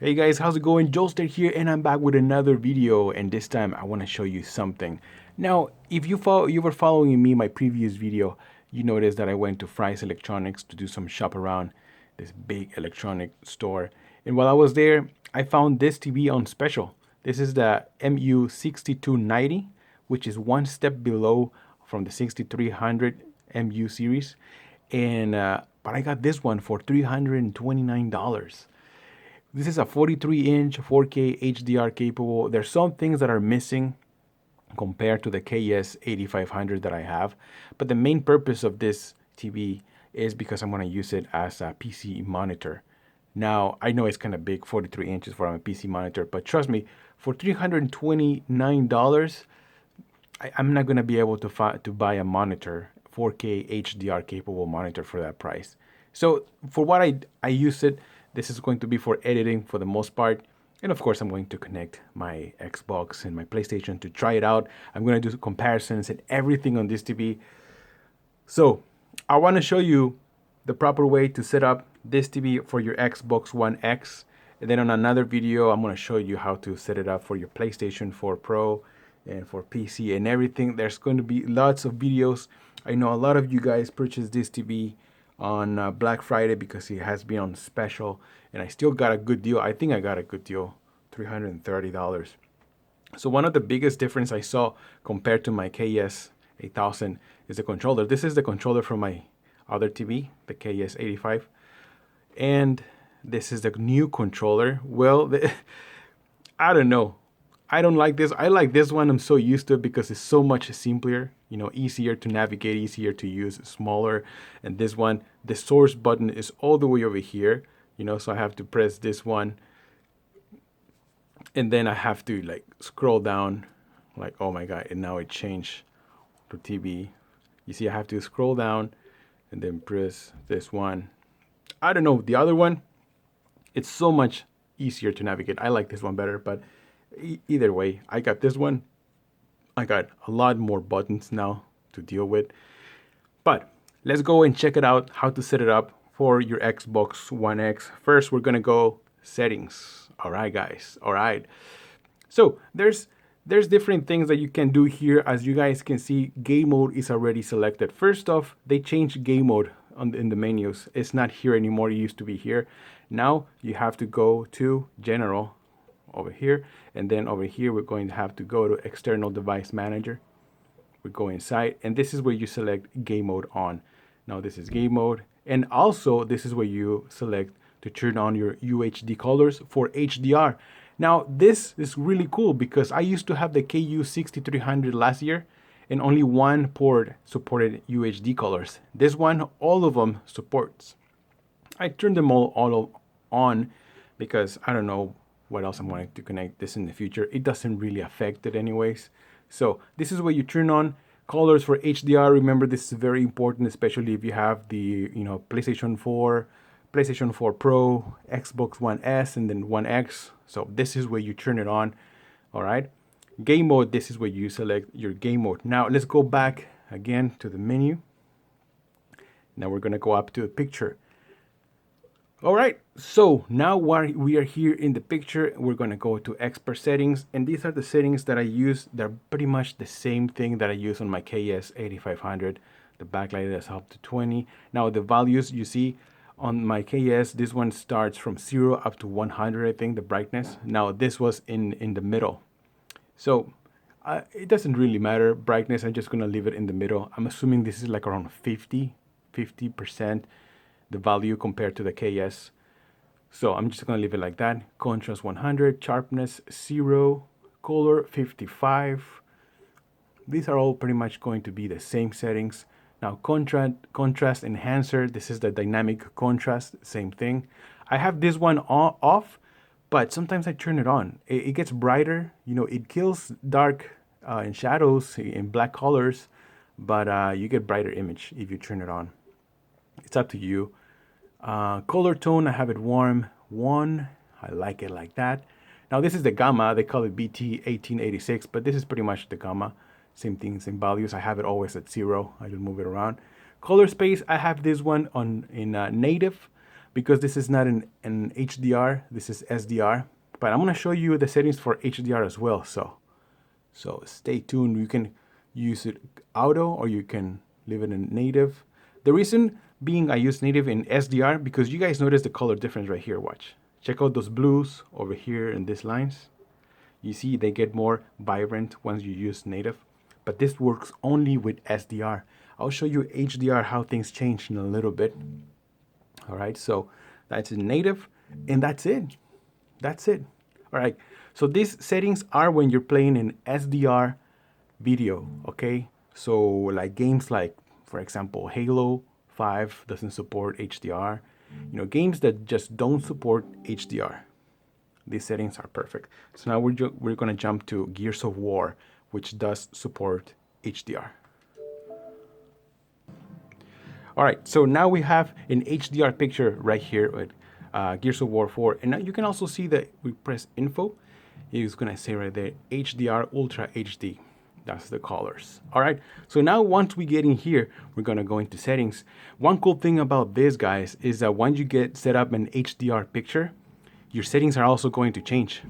Hey guys, how's it going? Joelster here, and I'm back with another video. And this time, I want to show you something. Now, if you were following me my previous video, you noticed that I went to Fry's Electronics to do some shop around this big electronic store. And while I was there, I found this TV on special. This is the MU6290, which is one step below from the 6300 MU series. And but I got this one for $329. This is a 43-inch 4K HDR capable. There's some things that are missing compared to the KS8500 that I have, but the main purpose of this TV is because I'm going to use it as a PC monitor. Now, I know it's kind of big, 43 inches for a PC monitor, but trust me, for $329, I'm not going to be able to buy a monitor, 4K HDR capable monitor for that price. So for what I use it, this is going to be for editing for the most part. And of course, I'm going to connect my Xbox and my PlayStation to try it out. I'm going to do comparisons and everything on this TV. So I want to show you the proper way to set up this TV for your Xbox One X. And then on another video, I'm going to show you how to set it up for your PlayStation 4 Pro and for PC and everything. There's going to be lots of videos. I know a lot of you guys purchased this TV on Black Friday because it has been on special, and I still got a good deal. I think I got a good deal, $330. So one of the biggest difference I saw compared to my KS8000 is the controller. This is the controller from my other TV, the KS85, and this is the new controller. Well, I don't know. I don't like this. I like this one. I'm so used to it because it's so much simpler, easier to navigate, easier to use, smaller. And this one, the source button is all the way over here, so I have to press this one. And then I have to scroll down, oh my God, and now it changed to TV. You see, I have to scroll down and then press this one. I don't know, the other one, it's so much easier to navigate. I like this one better, but either way, I got this one. I got a lot more buttons now to deal with. But let's go and check it out, how to set it up for your Xbox One X. First, we're going to go settings. All right, guys. All right. So there's different things that you can do here. As you guys can see, game mode is already selected. First off, they changed game mode in the menus. It's not here anymore. It used to be here. Now you have to go to General over here, and then over here we're going to have to go to External Device Manager. We go inside, and this is where you select game mode on. Now this is game mode, and also this is where you select to turn on your UHD colors for HDR. Now this is really cool because I used to have the MU6300 last year, and only one port supported UHD colors. This one, all of them supports. I turned them all on because I don't know what else I'm going to connect this in the future. It doesn't really affect it anyways. So this is where you turn on colors for HDR. Remember, this is very important, especially if you have the PlayStation 4, PlayStation 4 Pro, Xbox One S, and then One X. So this is where you turn it on. All right. Game mode, this is where you select your game mode. Now let's go back again to the menu. Now we're going to go up to the picture. All right, so now we are here in the picture, we're going to go to expert settings, and these are the settings that I use. They're pretty much the same thing that I use on my KS8500. The backlight is up to 20. Now the values you see on my KS, this one starts from 0 up to 100, I think, the brightness. Now this was in the middle. So it doesn't really matter, brightness, I'm just going to leave it in the middle. I'm assuming this is like around 50%. The value compared to the KS. So I'm just going to leave it like that. Contrast 100, sharpness 0, color 55. These are all pretty much going to be the same settings. Now contrast enhancer, this is the dynamic contrast, same thing. I have this one off, but sometimes I turn it on. It gets brighter, it kills dark and shadows in black colors, but you get brighter image if you turn it on. It's up to you. Color tone, I have it warm 1. I like it like that. Now this is the gamma. They call it BT1886, but this is pretty much the gamma. Same thing, same values. I have it always at 0. I just move it around. Colorspace, I have this one in native, because this is not an HDR, this is SDR. But I'm gonna show you the settings for HDR as well. So stay tuned. You can use it auto or you can leave it in native. The reason being I use native in SDR because you guys notice the color difference right here. Watch. Check out those blues over here in these lines. You see they get more vibrant once you use native. But this works only with SDR. I'll show you HDR how things change in a little bit. All right, so that's in native and that's it. That's it. All right, so these settings are when you're playing in SDR video, okay? So like games like, for example, Halo 5 doesn't support HDR. You know, games that just don't support HDR. These settings are perfect. So now we're gonna jump to Gears of War, which does support HDR. All right, so now we have an HDR picture right here with Gears of War 4. And now you can also see that we press info. It's gonna say right there, HDR Ultra HD. That's the colors. All right, so now once we get in here, we're gonna go into settings. One cool thing about this, guys, is that once you get set up an HDR picture, your settings are also going to change.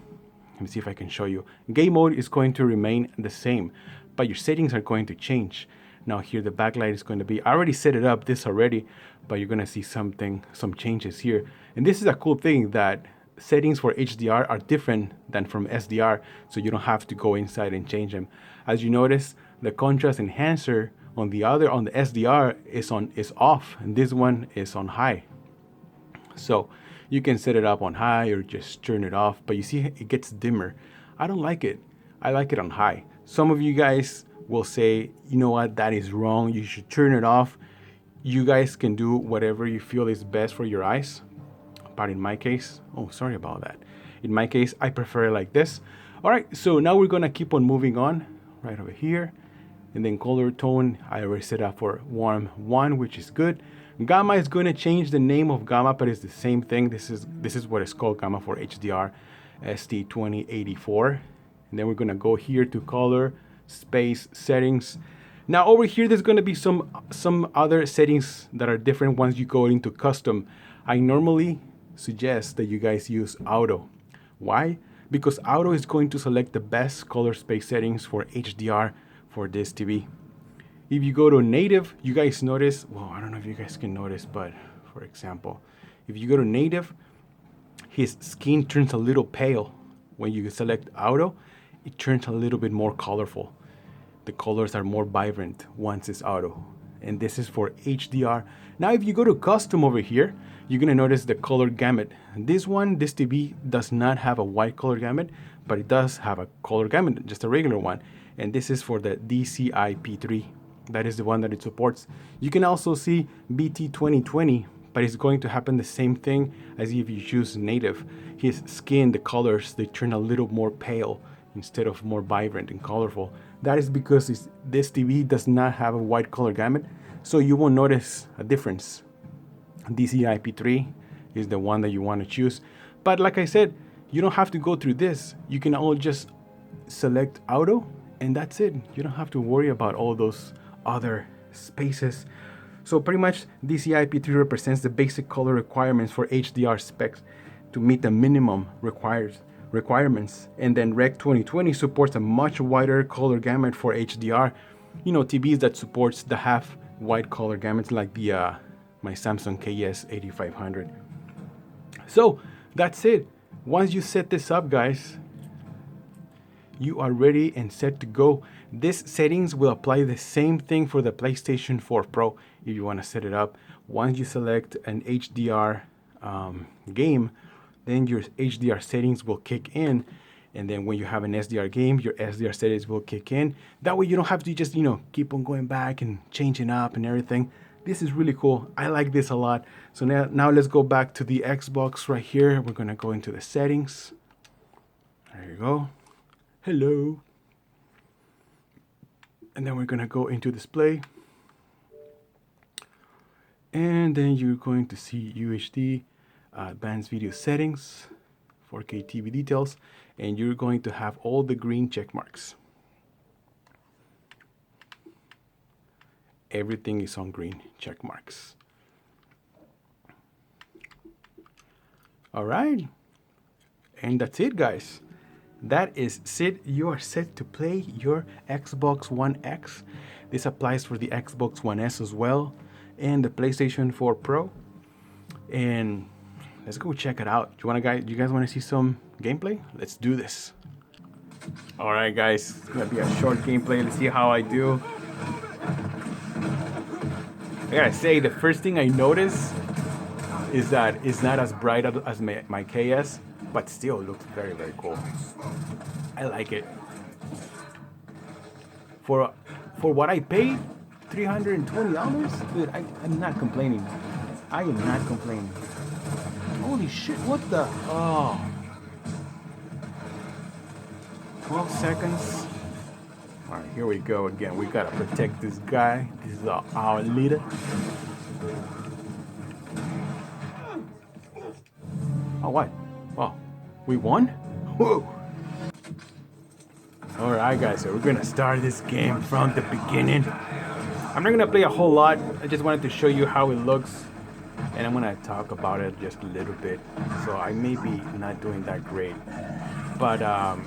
Let me see if I can show you. Game mode is going to remain the same, but your settings are going to change. Now here the backlight is going to be, I already set it up this already, but you're gonna see some changes here. And this is a cool thing that settings for HDR are different than from SDR, so you don't have to go inside and change them. As you notice, the contrast enhancer on the SDR is off, and this one is on high. So you can set it up on high or just turn it off, but you see it gets dimmer. I don't like it. I like it on high. Some of you guys will say, you know what, that is wrong. You should turn it off. You guys can do whatever you feel is best for your eyes. But in my case, oh, sorry about that. In my case, I prefer it like this. All right, so now we're gonna keep on moving on right over here. And then color tone, I already set up for warm 1, which is good. Gamma is going to change the name of Gamma, but it's the same thing. This is what is called Gamma for HDR, ST2084. And then we're going to go here to color, space, settings. Now over here, there's going to be some other settings that are different once you go into custom. I normally suggest that you guys use auto. Why? Because auto is going to select the best color space settings for HDR for this TV. If you go to native, you guys notice, well, I don't know if you guys can notice, but for example, if you go to native, his skin turns a little pale. When you select auto, it turns a little bit more colorful. The colors are more vibrant once it's auto. And this is for HDR. Now, if you go to custom over here, you're gonna notice the color gamut. This TV does not have a white color gamut, but it does have a color gamut, just a regular one. And this is for the DCI P3. That is the one that it supports. You can also see BT2020, but it's going to happen the same thing as if you choose native. His skin, the colors, they turn a little more pale instead of more vibrant and colorful. That is because this TV does not have a white color gamut, so you won't notice a difference. DCI P3 is the one that you want to choose. But like I said, you don't have to go through this. You can all just select auto and that's it. You don't have to worry about all those other spaces. So pretty much DCI P3 represents the basic color requirements for HDR specs to meet the minimum requirements. And then Rec 2020 supports a much wider color gamut for HDR. You know, TVs that supports the half white color gamuts like the my Samsung KS8500. So that's it. Once you set this up, guys, you are ready and set to go. These settings will apply the same thing for the PlayStation 4 Pro if you want to set it up. Once you select an HDR game, then your HDR settings will kick in. And then when you have an SDR game, your SDR settings will kick in. That way you don't have to just, keep on going back and changing up and everything. This is really cool. I like this a lot. So now let's go back to the Xbox right here. We're going to go into the settings. There you go. Hello. And then we're going to go into display. And then you're going to see UHD, advanced video settings, 4K TV details, and you're going to have all the green check marks. Everything is on green check marks. All right. And that's it, guys. That is it. You are set to play your Xbox One X. This applies for the Xbox One S as well and the PlayStation 4 Pro. And let's go check it out. Do you guys want to see some gameplay? Let's do this. All right, guys. It's gonna be a short gameplay. Let's see how I do. I gotta say, the first thing I notice is that it's not as bright as my KS, but still looks very, very cool. I like it. For what I paid, $320, dude, I'm not complaining. I am not complaining. Holy shit, what the? Oh. 12 seconds. All right, here we go again. We gotta protect this guy. This is our leader. Oh, what? Oh, we won? Whoa. All right, guys, so we're gonna start this game from the beginning. I'm not gonna play a whole lot. I just wanted to show you how it looks, and I'm gonna talk about it just a little bit. So I may be not doing that great, but I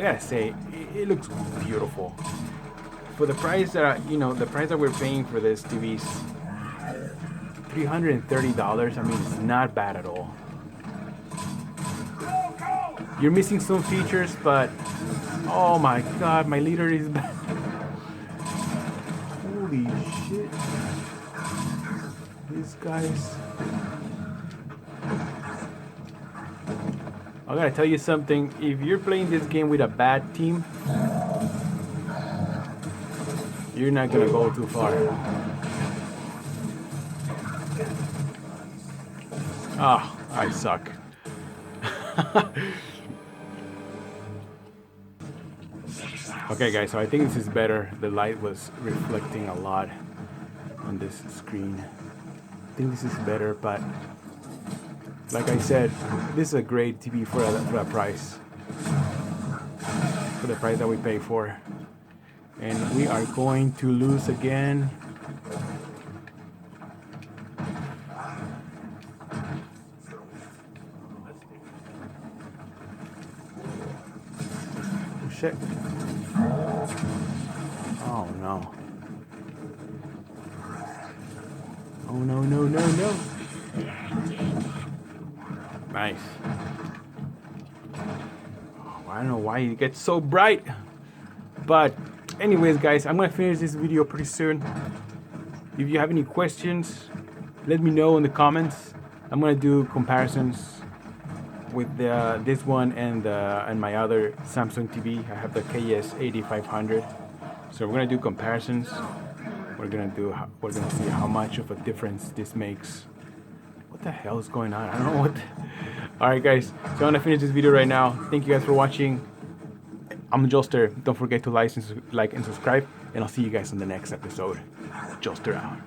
gotta say, it looks beautiful. For the price that the price that we're paying for this TV is $330. I mean, it's not bad at all. You're missing some features, but oh my god, my leader is back. Holy shit. These guys. I gotta tell you something. If you're playing this game with a bad team, you're not gonna go too far. Ah, I suck. Okay, guys, so I think this is better. The light was reflecting a lot on this screen. I think this is better, but like I said, this is a great TV for that price. For the price that we pay for. And we are going to lose again. Oh shit. Oh no. Oh no, no, no, no. Nice. Oh, I don't know why it gets so bright. But anyways, guys, I'm gonna finish this video pretty soon. If you have any questions, let me know in the comments. I'm gonna do comparisons with this one and my other Samsung TV. I have the KS8500. So we're gonna do comparisons. We're gonna see how much of a difference this makes. What the hell is going on? I don't know what. Alright, guys, so I'm gonna finish this video right now. Thank you guys for watching. I'm Joster. Don't forget to like and subscribe, and I'll see you guys in the next episode. Joster out.